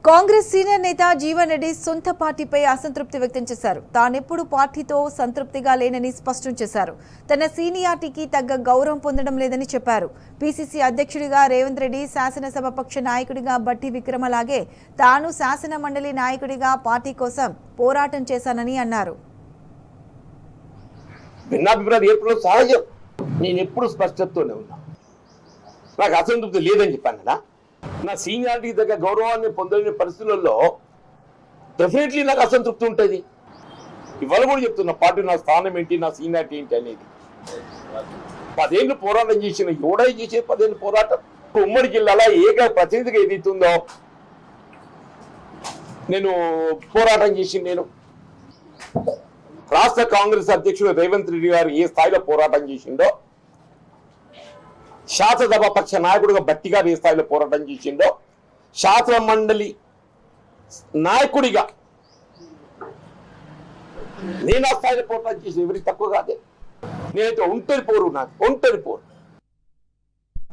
Congress senior నేత జీవన్ రెడ్డి సొంత పార్టీపై అసంతృప్తి వ్యక్తం చేశారు. తానెప్పుడు పార్టీతో సంతృప్తిగా లేనని స్పష్టం చేశారు. తన సీనియారిటీకి తగ్గ గౌరవం పొందడం లేదని చెప్పారు. పీసీసీ అధ్యక్షుడిగా రేవంత్ రెడ్డి, శాసనసభ పక్ష నాయకుడిగా బట్టి విక్రమలాగే తాను శాసన మండలి నాయకుడిగా పార్టీ కోసం పోరాటం చేశానని అన్నారు. సహజం. నేను ఎప్పుడు స్పష్టతతోనే ఉన్నా. నాకు అసంతృప్తి లేదని చెప్పాను కదా. నా సీనియారిటీ దగ్గర గౌరవాన్ని పొందలేని పరిస్థితులలో డెఫినెట్లీ నాకు అసంతృప్తి ఉంటుంది. ఇవాళ కూడా చెప్తున్నా, పార్టీ నా స్థానం ఏంటి, నా సీనియారిటీ ఏంటి అనేది. 10 ఏళ్ళు పోరాటం చేసిన ఎవడై చేసే 10 ఏళ్ళు పోరాటం. ఉమ్మడి జిల్లాలో ఏక ప్రతినిధిగా ఏదైతుందో నేను పోరాటం చేసి, నేను రాష్ట్ర కాంగ్రెస్ అధ్యక్షుడు రేవంత్ రెడ్డి గారు ఏ స్థాయిలో పోరాటం చేసిండో, శాసనసభ పక్ష నాయకుడిగా బట్టి గారు ఏ స్థాయిలో పోరాటం చేసిండో, శాసన మండలి నాయకుడిగా నేను ఆ స్థాయిలో పోరాటం చేసి ఎవరికి తక్కువ కాదే. నేనైతే ఒంటరి పోరు, నాకు ఒంటరి పోరు.